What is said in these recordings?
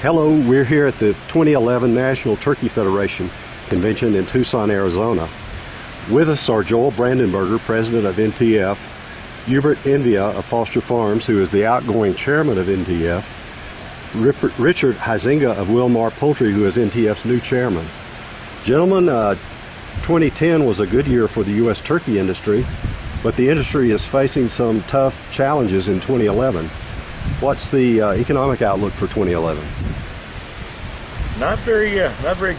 Hello, we're here at the 2011 National Turkey Federation Convention in Tucson, Arizona. With us are Joel Brandenberger, president of NTF, Hubert Envia of Foster Farms, who is the outgoing chairman of NTF, Richard Huizinga of Wilmar Poultry, who is NTF's new chairman. Gentlemen, 2010 was a good year for the U.S. turkey industry, but the industry is facing some tough challenges in 2011. What's the economic outlook for 2011? Not very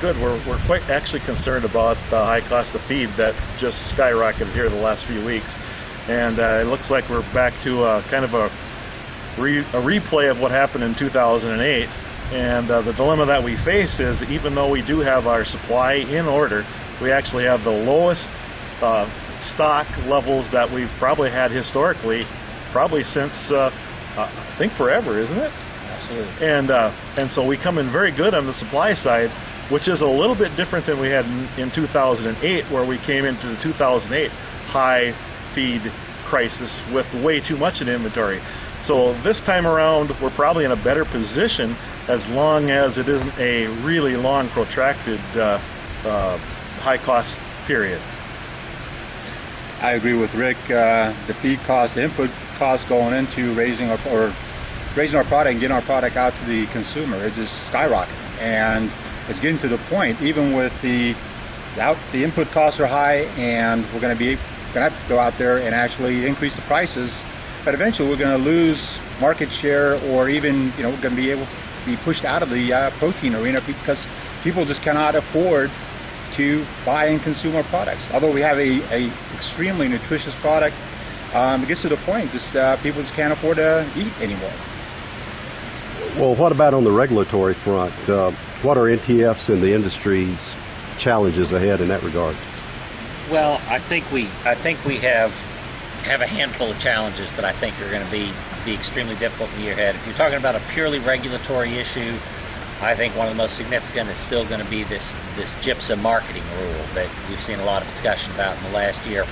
good. We're quite actually concerned about the high cost of feed that just skyrocketed here the last few weeks, and it looks like we're back to kind of a replay of what happened in 2008. And the dilemma that we face is, even though we do have our supply in order, we actually have the lowest stock levels that we've probably had historically, probably since I think forever, isn't it? Absolutely. And so we come in very good on the supply side, which is a little bit different than we had in 2008, where we came into the 2008 high feed crisis with way too much in inventory. So this time around, we're probably in a better position, as long as it isn't a really long, protracted high cost period. I agree with Rick. The feed cost, the input cost going into raising our product and getting our product out to the consumer is just skyrocketing, and it's getting to the point, even with the input costs are high, and we're going to have to go out there and actually increase the prices, but eventually we're going to lose market share, or even we're going to be able to be pushed out of the protein arena, because people just cannot afford to buy and consume our products. Although we have a extremely nutritious product, it gets to the point just people just can't afford to eat anymore. Well, what about on the regulatory front? What are NTF's and the industry's challenges ahead in that regard? Well, I think we have a handful of challenges that I think are going to be extremely difficult in the year ahead. If you're talking about a purely regulatory issue, I think one of the most significant is still going to be this gypsum marketing rule that we've seen a lot of discussion about in the last year.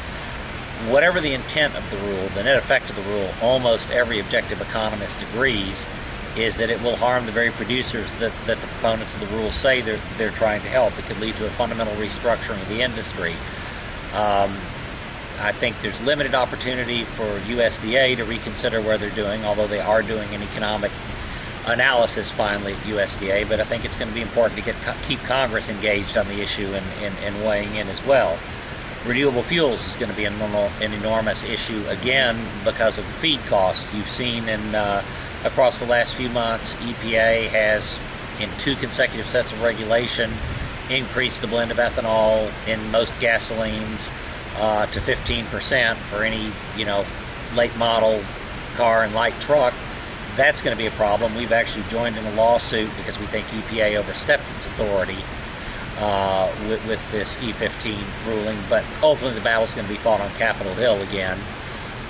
Whatever the intent of the rule, the net effect of the rule, almost every objective economist agrees, is that it will harm the very producers that the proponents of the rule say they're trying to help. It could lead to a fundamental restructuring of the industry. I think there's limited opportunity for USDA to reconsider where they're doing, although they are doing an economic analysis finally at USDA, but I think it's going to be important to keep Congress engaged on the issue and weighing in as well. Renewable fuels is going to be an enormous issue again because of the feed costs. You've seen across the last few months, EPA has, in 2 consecutive sets of regulation, increased the blend of ethanol in most gasolines to 15% for any late model car and light truck. That's going to be a problem. We've actually joined in a lawsuit because we think EPA overstepped its authority with this E15 ruling, but ultimately the battle's going to be fought on Capitol Hill again.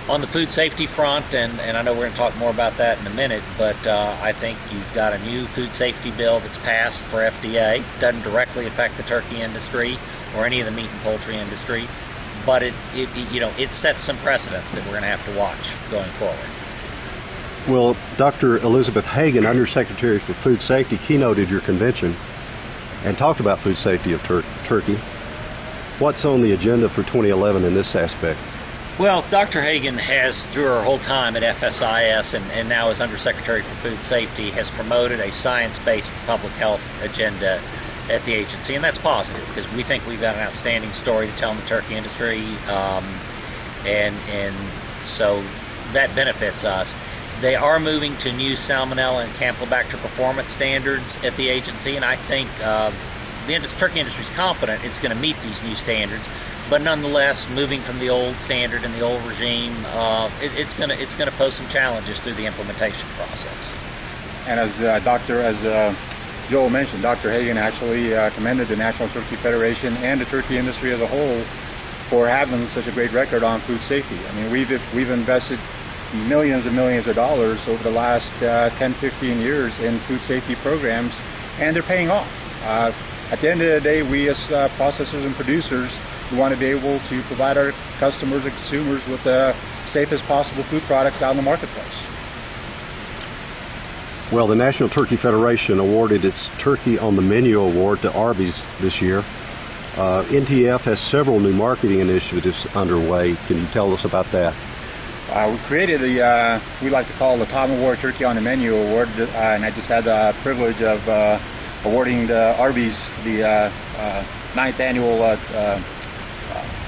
On the food safety front, and I know we're going to talk more about that in a minute, but I think you've got a new food safety bill that's passed for FDA. It doesn't directly affect the turkey industry or any of the meat and poultry industry, but it sets some precedents that we're going to have to watch going forward. Well, Dr. Elizabeth Hagan, Undersecretary for Food Safety, keynoted your convention and talked about food safety of turkey. What's on the agenda for 2011 in this aspect? Well, Dr. Hagan has, through her whole time at FSIS and now as Undersecretary for Food Safety, has promoted a science-based public health agenda at the agency, and that's positive because we think we've got an outstanding story to tell in the turkey industry, and so that benefits us. They are moving to new Salmonella and Campylobacter performance standards at the agency, and I think the turkey industry is confident it's going to meet these new standards. But nonetheless, moving from the old standard and the old regime, it's going to pose some challenges through the implementation process. And as Joel mentioned, Dr. Hagan actually commended the National Turkey Federation and the turkey industry as a whole for having such a great record on food safety. I mean, we've invested millions and millions of dollars over the last 10, 15 years in food safety programs, and they're paying off. At the end of the day, we as processors and producers, we want to be able to provide our customers and consumers with the safest possible food products out in the marketplace. Well, the National Turkey Federation awarded its Turkey on the Menu Award to Ariz this year. NTF has several new marketing initiatives underway. Can you tell us about that? We created we like to call the Tom Award Turkey on the Menu Award, and I just had the privilege of awarding the Ariz the 9th annual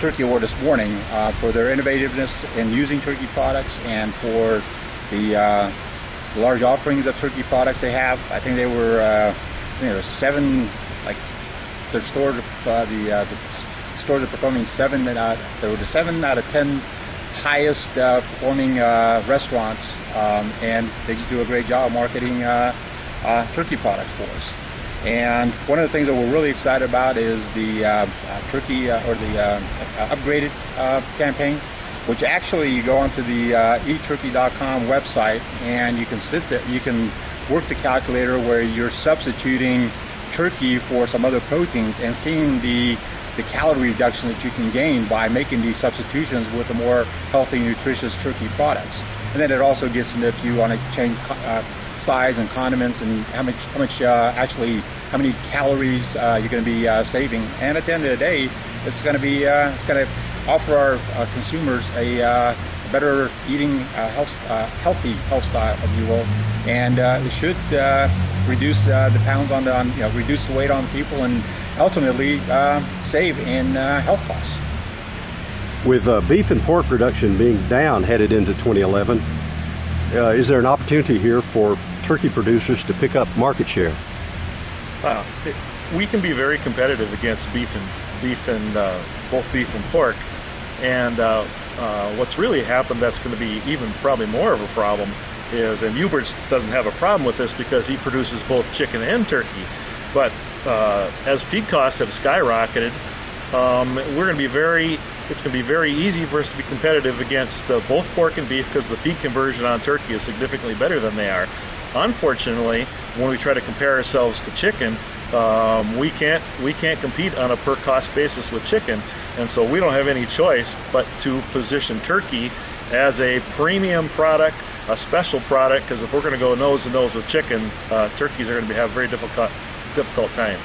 Turkey Award this morning for their innovativeness in using turkey products and for the large offerings of turkey products they have. I think they were, seven, like their stores, the stores are performing seven. There were the 7 out of 10 highest performing restaurants, and they just do a great job marketing turkey products for us. And one of the things that we're really excited about is the turkey or the upgraded campaign, which actually you go onto the eatturkey.com website and you can sit there, you can work the calculator where you're substituting turkey for some other proteins and seeing the calorie reduction that you can gain by making these substitutions with the more healthy, nutritious turkey products. And then it also gets into if you want to change size and condiments and how many calories you're going to be saving. And at the end of the day, it's going to offer our consumers a better eating healthy health style, if you will, and it should reduce the pounds reduce the weight on people and ultimately save in health costs. With beef and pork production being down headed into 2011, is there an opportunity here for turkey producers to pick up market share? We can be very competitive against both beef and pork, and what's really happened that's going to be even probably more of a problem is, and Hubert doesn't have a problem with this because he produces both chicken and turkey, but as feed costs have skyrocketed, it's going to be very easy for us to be competitive against both pork and beef because the feed conversion on turkey is significantly better than they are. Unfortunately, when we try to compare ourselves to chicken, we can't compete on a per cost basis with chicken, and so we don't have any choice but to position turkey as a premium product, a special product, because if we're going to go nose to nose with chicken, turkeys are going to have a very difficult time.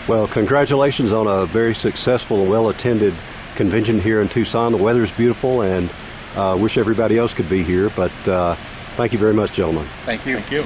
Well, congratulations on a very successful and well-attended convention here in Tucson. The weather is beautiful, and wish everybody else could be here, but thank you very much, gentlemen. Thank you. Thank you.